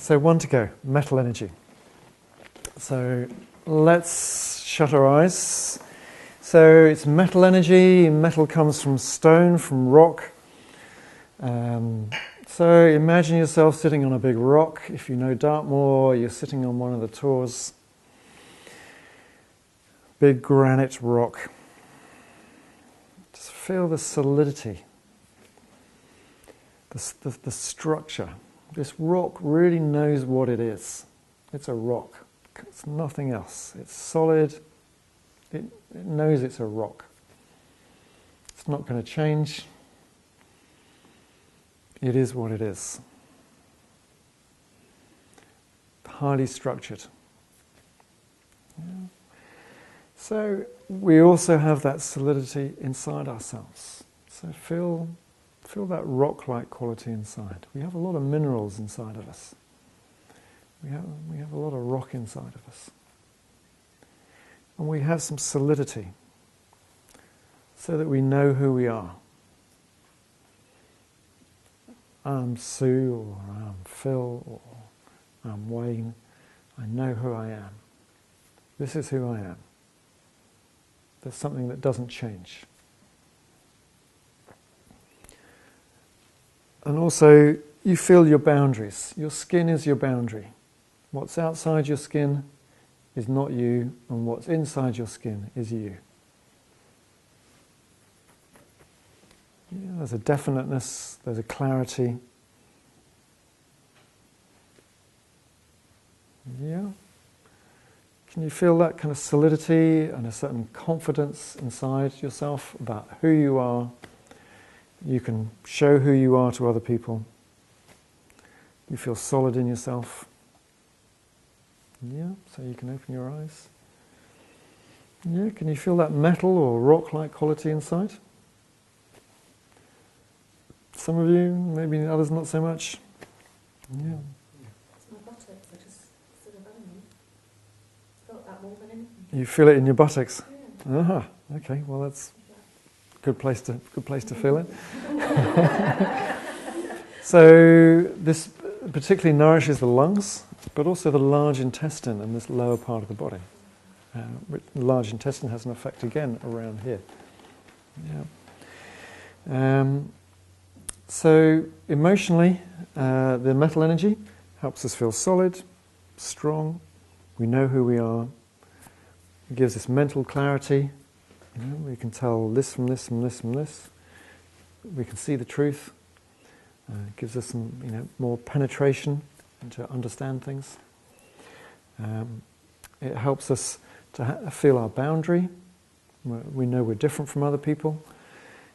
So one to go, metal energy. So let's shut our eyes. So it's metal energy. Metal comes from stone, from rock. So imagine yourself sitting on a big rock. If you know Dartmoor, you're sitting on one of the tours. Big granite rock. Just feel the solidity, the structure. This rock really knows what it is. It's a rock. It's nothing else. It's solid. It knows it's a rock. It's not going to change. It is what it is. Highly structured. Yeah. So we also have that solidity inside ourselves. So feel that rock-like quality inside. We have a lot of minerals inside of us. We have a lot of rock inside of us. And we have some solidity so that we know who we are. I'm Sue, or I'm Phil, or I'm Wayne. I know who I am. This is who I am. There's something that doesn't change. And also, you feel your boundaries. Your skin is your boundary. What's outside your skin is not you, and what's inside your skin is you. Yeah, there's a definiteness, there's a clarity. Yeah. Can you feel that kind of solidity and a certain confidence inside yourself about who you are? You can show who you are to other people. You feel solid in yourself. Yeah, so you can open your eyes. Yeah, can you feel that metal or rock-like quality inside? Some of you, maybe others not so much. Yeah. It's my buttocks, I just sort of felt that more than anything. You feel it in your buttocks? Yeah. Aha, okay, well that's a good place to feel it. So this particularly nourishes the lungs, but also the large intestine and this lower part of the body. The large intestine has an effect again around here. Yeah. So emotionally, the metal energy helps us feel solid, strong. We know who we are. It gives us mental clarity. You know, we can tell this from this from this from this. We can see the truth. It gives us some, more penetration and to understand things. It helps us to feel our boundary. We know we're different from other people.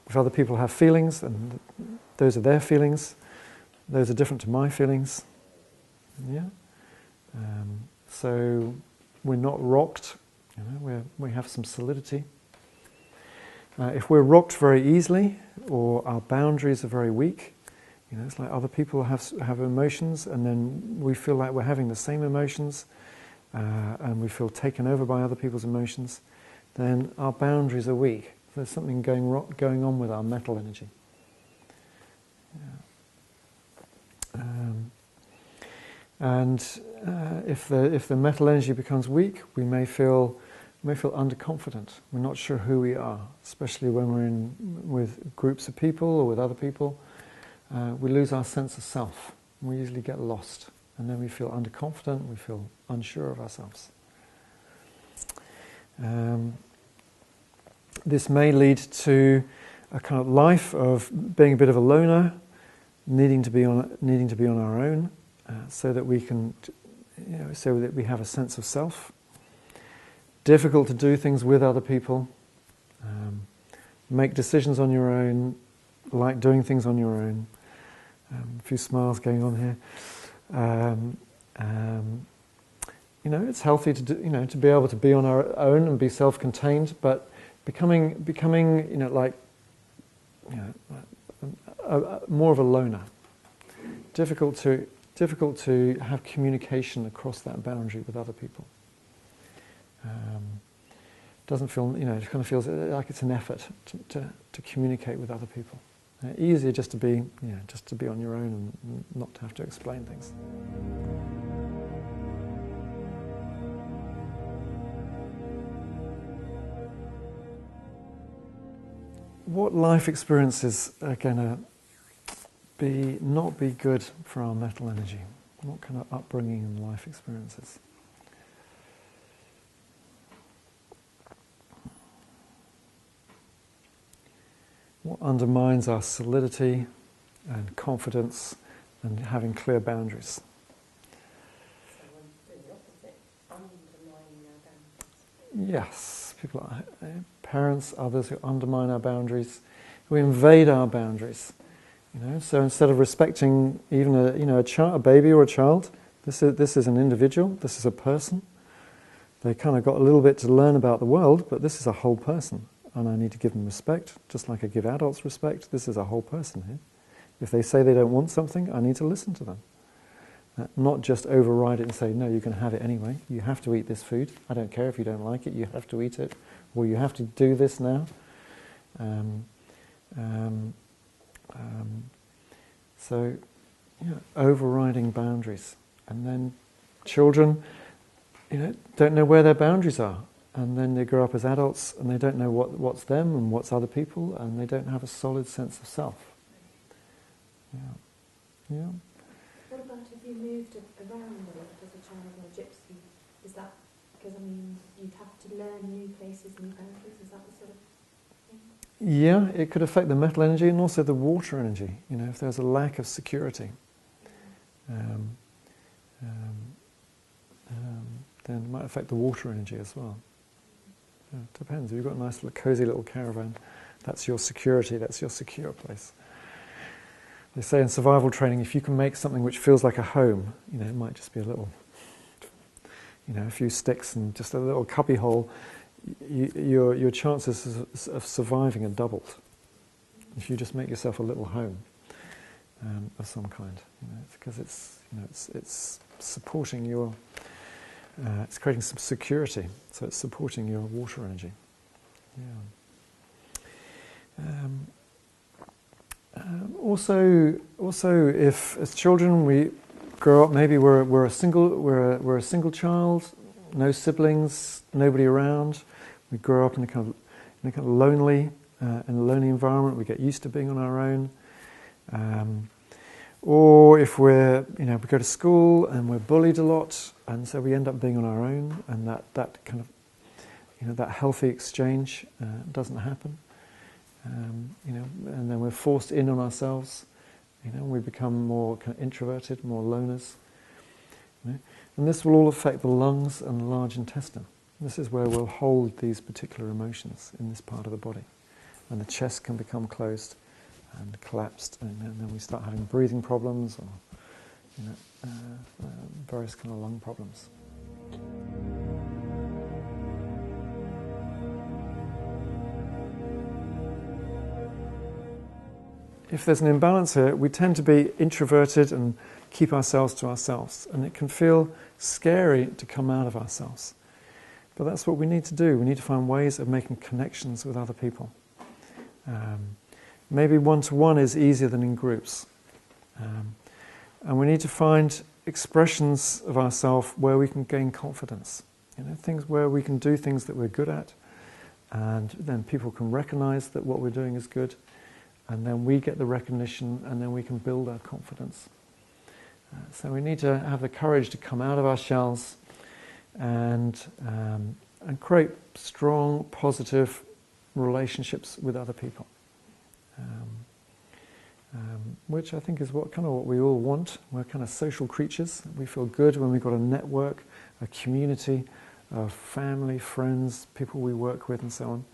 If other people have feelings, and those are their feelings, those are different to my feelings. Yeah. So we're not rocked. We have some solidity. If we're rocked very easily, or our boundaries are very weak, it's like other people have emotions, and then we feel like we're having the same emotions, and we feel taken over by other people's emotions, then our boundaries are weak. There's something going on with our metal energy. Yeah. And if the metal energy becomes weak, we may feel underconfident. We're not sure who we are, especially when we're with groups of people or with other people. We lose our sense of self. We usually get lost, and then we feel underconfident. We feel unsure of ourselves. This may lead to a kind of life of being a bit of a loner, needing to be on our own, so that we can, so that we have a sense of self. Difficult to do things with other people. Make decisions on your own. Like doing things on your own. A few smiles going on here. It's healthy to do, to be able to be on our own and be self-contained, but becoming, more of a loner. Difficult to have communication across that boundary with other people. Doesn't feel, it kind of feels like it's an effort to communicate with other people. Easier just to be on your own and not to have to explain things. what life experiences are going to not be good for our metal energy? What kind of upbringing and life experiences? What undermines our solidity and confidence and having clear boundaries? Yes, people, parents, others who undermine our boundaries, who invade our boundaries. So instead of respecting even a baby or a child, this is an individual, this is a person. They kind of got a little bit to learn about the world, but this is a whole person, and I need to give them respect, just like I give adults respect. This is a whole person here. If they say they don't want something, I need to listen to them. Not just override it and say, no, you can have it anyway. You have to eat this food. I don't care if you don't like it, you have to eat it. Or you have to do this now. So, overriding boundaries. And then children, don't know where their boundaries are. And then they grow up as adults and they don't know what's them and what's other people, and they don't have a solid sense of self. Yeah. What about if you moved around a lot as a child or a gypsy? Is that, because you'd have to learn new places, new boundaries, is that the sort of thing? Yeah, it could affect the metal energy and also the water energy. If there's a lack of security, then it might affect the water energy as well. Yeah, it depends. If you've got a nice, cozy little caravan, that's your security, that's your secure place. They say in survival training, if you can make something which feels like a home, it might just be a little, a few sticks and just a little cubby hole, your chances of surviving are doubled. If you just make yourself a little home of some kind, because it's supporting your, it's creating some security, so it's supporting your water energy. Yeah. Also, if as children we grow up, maybe we're a single child, no siblings, nobody around. We grow up in a kind of lonely, in a lonely environment. We get used to being on our own. Or if we go to school and we're bullied a lot, and so we end up being on our own, and that kind of that healthy exchange doesn't happen. And then we're forced in on ourselves. We become more kind of introverted, more loners. And this will all affect the lungs and the large intestine. This is where we'll hold these particular emotions in this part of the body. And the chest can become closed and collapsed, and then we start having breathing problems or various kind of lung problems. If there's an imbalance here, we tend to be introverted and keep ourselves to ourselves, and it can feel scary to come out of ourselves. But that's what we need to do. We need to find ways of making connections with other people. Maybe one-to-one is easier than in groups. And we need to find expressions of ourselves where we can gain confidence. Things where we can do things that we're good at, and then people can recognize that what we're doing is good. And then we get the recognition, and then we can build our confidence. So we need to have the courage to come out of our shells and create strong, positive relationships with other people, which I think is what we all want. We're kind of social creatures. We feel good when we've got a network, a community of family, friends, people we work with, and so on.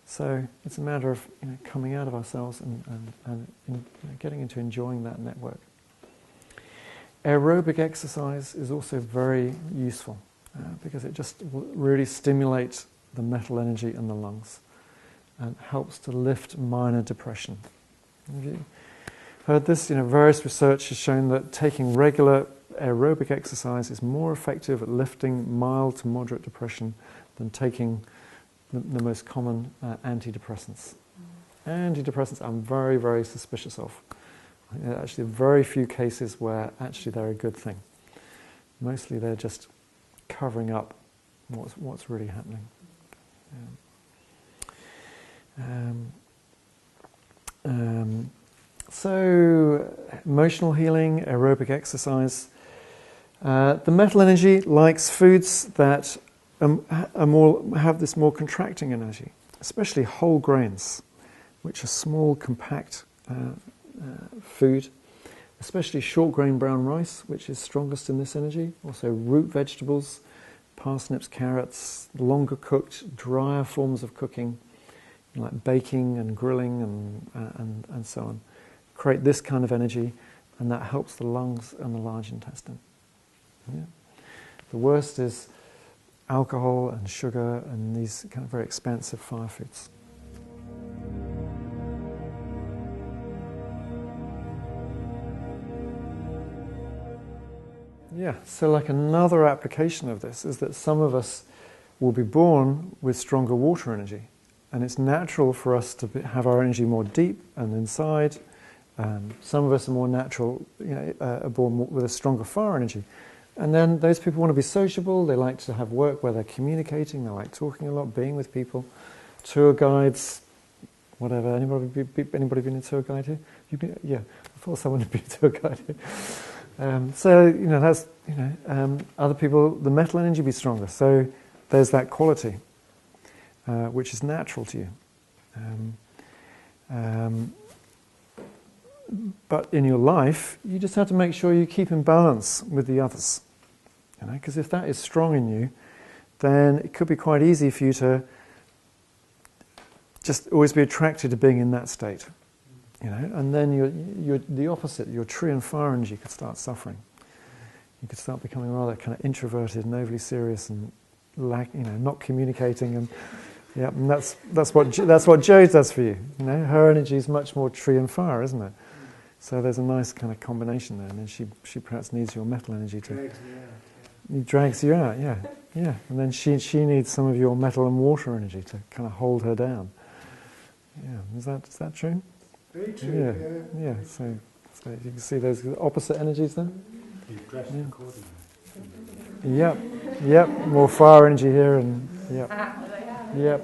So it's a matter of coming out of ourselves and getting into enjoying that network. Aerobic exercise is also very useful because it just really stimulates the metal energy in the lungs and helps to lift minor depression. Have you heard this? Various research has shown that taking regular aerobic exercise is more effective at lifting mild to moderate depression than taking the most common antidepressants. Antidepressants I'm very, very suspicious of. Actually, very few cases where actually they're a good thing. Mostly they're just covering up what's really happening. So, emotional healing, aerobic exercise. The metal energy likes foods that have this more contracting energy, especially whole grains, which are small, compact food, especially short grain brown rice, which is strongest in this energy. Also root vegetables, parsnips, carrots, longer cooked, drier forms of cooking, like baking and grilling and so on, create this kind of energy, and that helps the lungs and the large intestine. Yeah. The worst is alcohol and sugar and these kind of very expensive fire foods. Yeah, so like another application of this is that some of us will be born with stronger water energy, and it's natural for us to have our energy more deep and inside. Some of us are more natural, are born with a stronger fire energy. And then those people want to be sociable, they like to have work where they're communicating, they like talking a lot, being with people. Tour guides, whatever. Anybody been a tour guide here? Yeah, I thought someone had been a tour guide here. Other people, the metal energy be stronger. So there's that quality, which is natural to you. But in your life, you just have to make sure you keep in balance with the others. Because if that is strong in you, then it could be quite easy for you to just always be attracted to being in that state. And then you're the opposite, your tree and fire energy could start suffering. You could start becoming rather kind of introverted and overly serious and not communicating, and that's what Jo does for you. Her energy is much more tree and fire, isn't it? So there's a nice kind of combination there, and then she perhaps needs your metal energy to drags you out, yeah, and then she needs some of your metal and water energy to kind of hold her down. Yeah, is that true? Very true. Yeah. So you can see those opposite energies there. You've dressed accordingly. Yep. More fire energy here, and yep.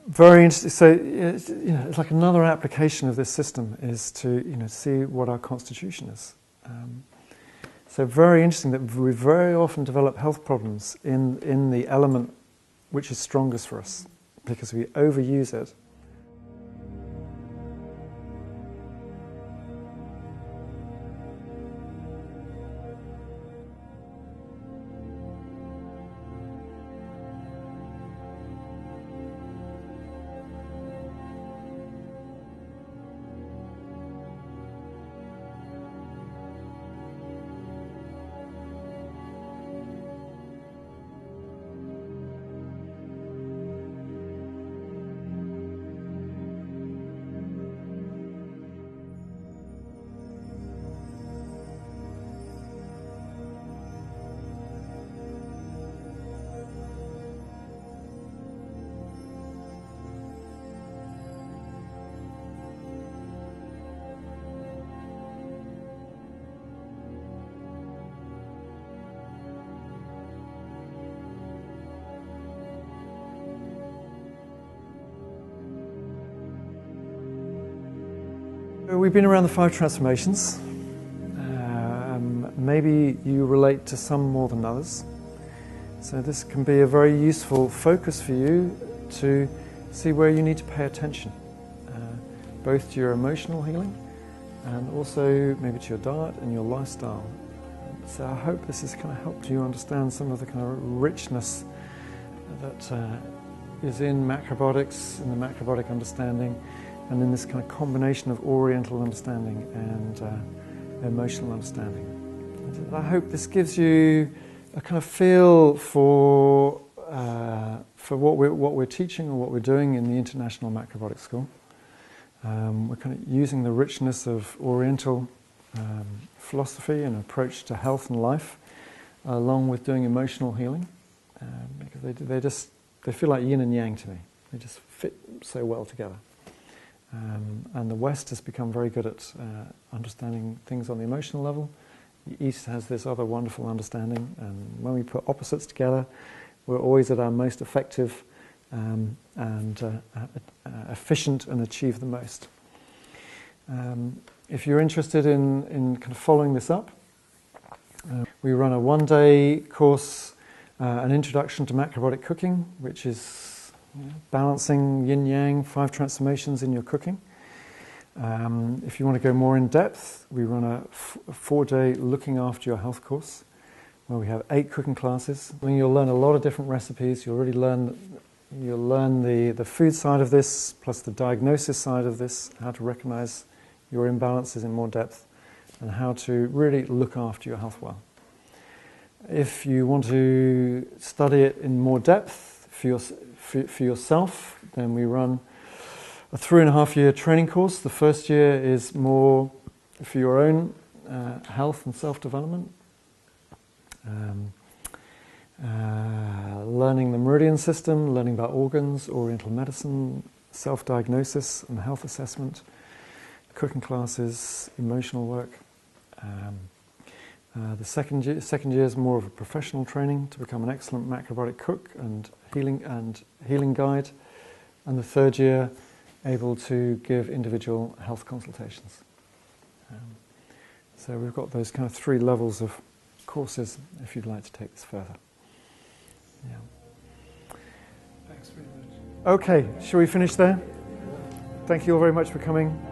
Very interesting. So it's like another application of this system is to see what our constitution is. So very interesting that we very often develop health problems in the element which is strongest for us, because we overuse it. We've been around the 5 transformations. Maybe you relate to some more than others. So this can be a very useful focus for you to see where you need to pay attention, both to your emotional healing and also maybe to your diet and your lifestyle. So I hope this has kind of helped you understand some of the kind of richness that is in macrobiotics, in the macrobiotic understanding, and in this kind of combination of Oriental understanding and emotional understanding. And I hope this gives you a kind of feel for what we're teaching or what we're doing in the International Macrobiotic School. We're kind of using the richness of Oriental philosophy and approach to health and life, along with doing emotional healing, because they feel like yin and yang to me. They just fit so well together. And the West has become very good at understanding things on the emotional level. The East has this other wonderful understanding, and when we put opposites together, we're always at our most effective and efficient and achieve the most. If you're interested in kind of following this up, we run a one-day course, an introduction to macrobiotic cooking, which is balancing yin-yang, 5 transformations in your cooking. If you want to go more in depth, we run a 4-day looking after your health course, where we have 8 cooking classes. I mean, you'll learn a lot of different recipes. You'll learn the food side of this, plus the diagnosis side of this, how to recognize your imbalances in more depth, and how to really look after your health well. If you want to study it in more depth for yourself, then we run a 3.5-year training course. The first year is more for your own health and self-development. Learning the meridian system, learning about organs, oriental medicine, self-diagnosis and health assessment, cooking classes, emotional work. The second year is more of a professional training to become an excellent macrobiotic cook and healing guide. And the third year, able to give individual health consultations. So we've got those kind of 3 levels of courses if you'd like to take this further. Yeah. Thanks very much. Okay, shall we finish there? Thank you all very much for coming.